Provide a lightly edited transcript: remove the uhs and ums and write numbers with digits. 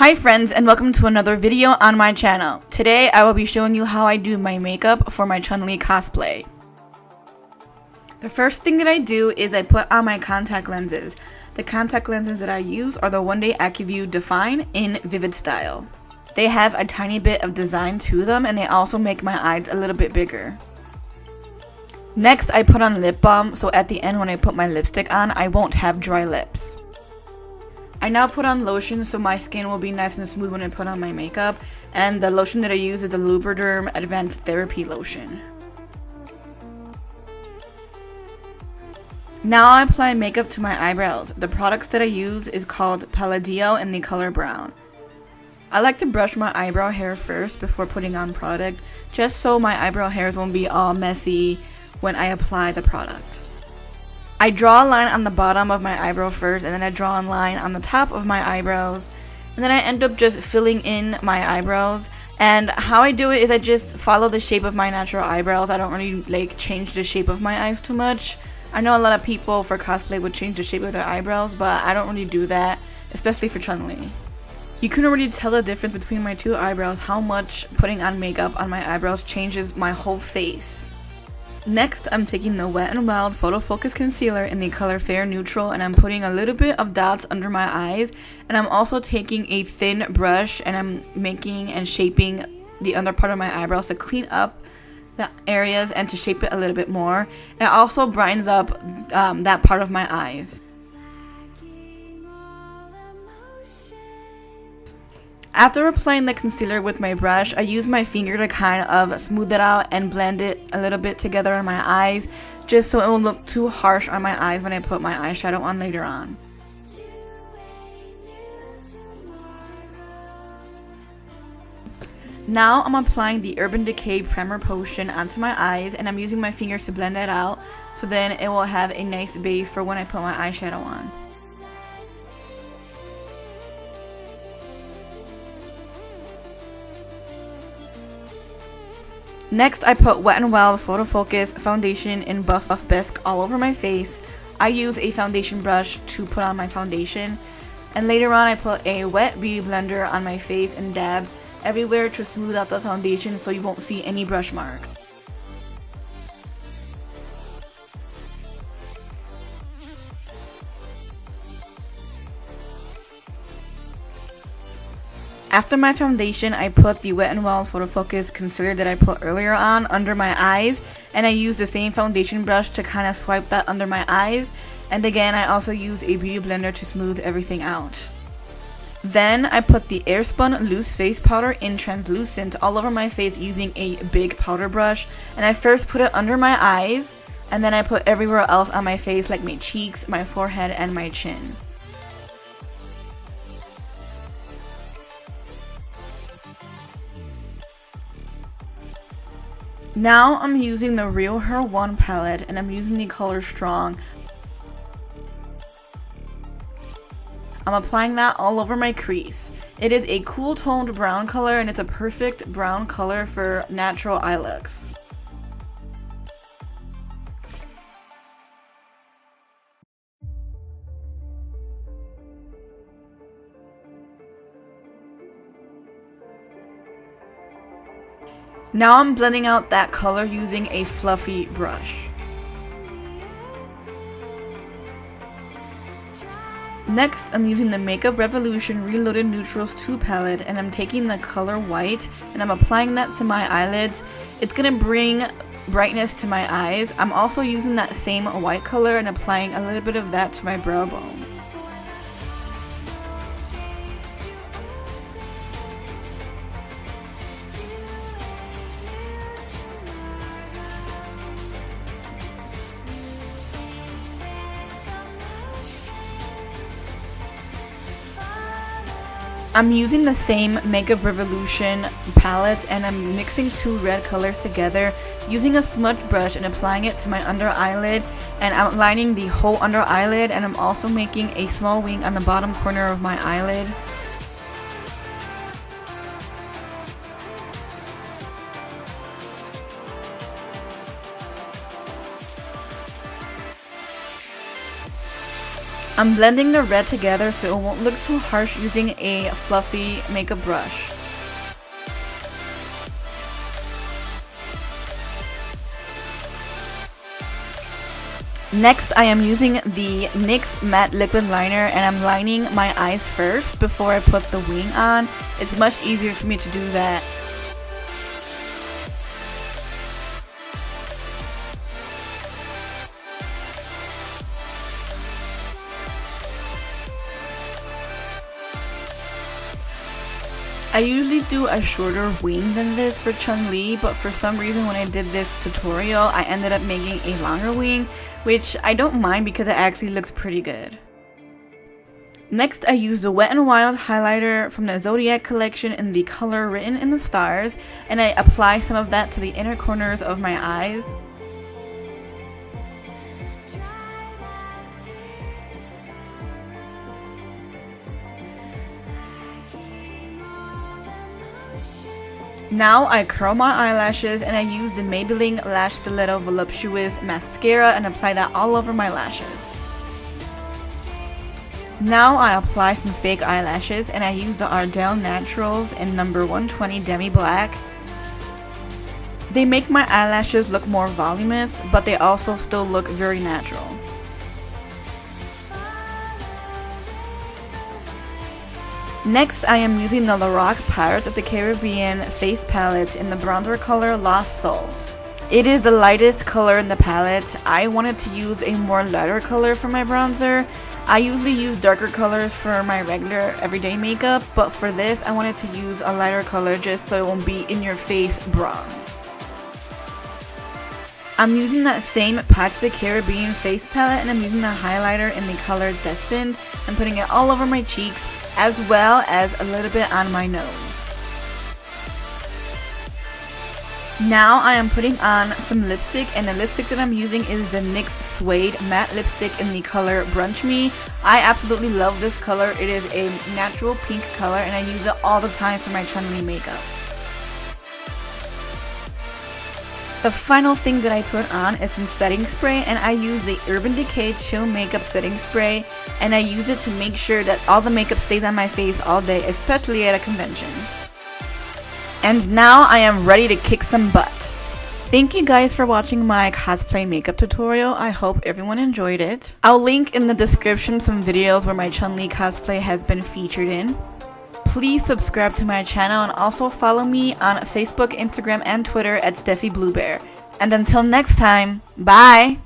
Hi friends, and welcome to another video on my channel. Today I will be showing you how I do my makeup for my Chun cosplay. The first thing that I do is I put on my contact lenses. The contact lenses that I use are the One Day Acuvue Define in Vivid Style. They have a tiny bit of design to them, and they also make my eyes a little bit bigger. Next, I put on lip balm, so at the end when I put my lipstick on, I won't have dry lips. I now put on lotion so my skin will be nice and smooth when I put on my makeup, and the lotion that I use is the Lubriderm Advanced Therapy Lotion. Now I apply makeup to my eyebrows. The products that I use is called Palladio in the color brown. I like to brush my eyebrow hair first before putting on product, just so my eyebrow hairs won't be all messy when I apply the product. I draw a line on the bottom of my eyebrow first, and then I draw a line on the top of my eyebrows, and then I end up just filling in my eyebrows. And how I do it is I just follow the shape of my natural eyebrows. I don't really change the shape of my eyes too much. I know a lot of people for cosplay would change the shape of their eyebrows, but I don't really do that, especially for Chun-Li. You can already tell the difference between my two eyebrows, how much putting on makeup on my eyebrows changes my whole face. Next, I'm taking the Wet n Wild Photo Focus Concealer in the color Fair Neutral, and I'm putting a little bit of dots under my eyes, and I'm also taking a thin brush and I'm making and shaping the under part of my eyebrows to clean up the areas and to shape it a little bit more. It also brightens up that part of my eyes. After applying the concealer with my brush, I use my finger to kind of smooth it out and blend it a little bit together in my eyes, just so it won't look too harsh on my eyes when I put my eyeshadow on later on. Now I'm applying the Urban Decay Primer Potion onto my eyes, and I'm using my fingers to blend it out, so then it will have a nice base for when I put my eyeshadow on. Next, I put Wet n Wild Photo Focus Foundation in Buff Bisque all over my face. I use a foundation brush to put on my foundation, and later on I put a wet beauty blender on my face and dab everywhere to smooth out the foundation so you won't see any brush marks. After my foundation, I put the Wet n Wild Photo Focus Concealer that I put earlier on under my eyes, and I use the same foundation brush to kind of swipe that under my eyes, and again I also use a beauty blender to smooth everything out. Then I put the Airspun Loose Face Powder in Translucent all over my face using a big powder brush, and I first put it under my eyes, and then I put everywhere else on my face like my cheeks, my forehead, and my chin. Now I'm using the Real Her 1 palette, and I'm using the color Strong. I'm applying that all over my crease. It is a cool toned brown color, and it's a perfect brown color for natural eye looks. Now I'm blending out that color using a fluffy brush. Next, I'm using the Makeup Revolution Reloaded Neutrals 2 palette, and I'm taking the color White and I'm applying that to my eyelids. It's going to bring brightness to my eyes. I'm also using that same white color and applying a little bit of that to my brow bone. I'm using the same Makeup Revolution palette, and I'm mixing two red colors together using a smudge brush and applying it to my under eyelid and outlining the whole under eyelid, and I'm also making a small wing on the bottom corner of my eyelid. I'm blending the red together so it won't look too harsh using a fluffy makeup brush. Next, I am using the NYX Matte Liquid Liner and I'm lining my eyes first before I put the wing on. It's much easier for me to do that. I usually do a shorter wing than this for Chun-Li, but for some reason when I did this tutorial, I ended up making a longer wing, which I don't mind because it actually looks pretty good. Next, I use the Wet n Wild highlighter from the Zodiac collection in the color Written in the Stars, and I apply some of that to the inner corners of my eyes. Now I curl my eyelashes and I use the Maybelline Lash Stiletto Voluptuous Mascara and apply that all over my lashes. Now I apply some fake eyelashes and I use the Ardell Naturals in number 120 Demi Black. They make my eyelashes look more voluminous, but they also still look very natural. Next, I am using the Lorac Pirates of the Caribbean face palette in the bronzer color Lost Soul. It is the lightest color in the palette. I wanted to use a more lighter color for my bronzer. I usually use darker colors for my regular everyday makeup, but for this I wanted to use a lighter color just so it won't be in your face bronze. I'm using that same Pirates of the Caribbean face palette and I'm using the highlighter in the color Destined and putting it all over my cheeks, as well as a little bit on my nose. Now I am putting on some lipstick, and the lipstick that I'm using is the NYX Suede Matte Lipstick in the color Brunch Me. I absolutely love this color. It is a natural pink color and I use it all the time for my Chun-Li makeup. The final thing that I put on is some setting spray, and I use the Urban Decay Chill Makeup Setting Spray, and I use it to make sure that all the makeup stays on my face all day, especially at a convention. And now I am ready to kick some butt. Thank you guys for watching my cosplay makeup tutorial. I hope everyone enjoyed it. I'll link in the description some videos where my Chun-Li cosplay has been featured in. Please subscribe to my channel and also follow me on Facebook, Instagram, and Twitter at Stephy Bluebear. And until next time, bye!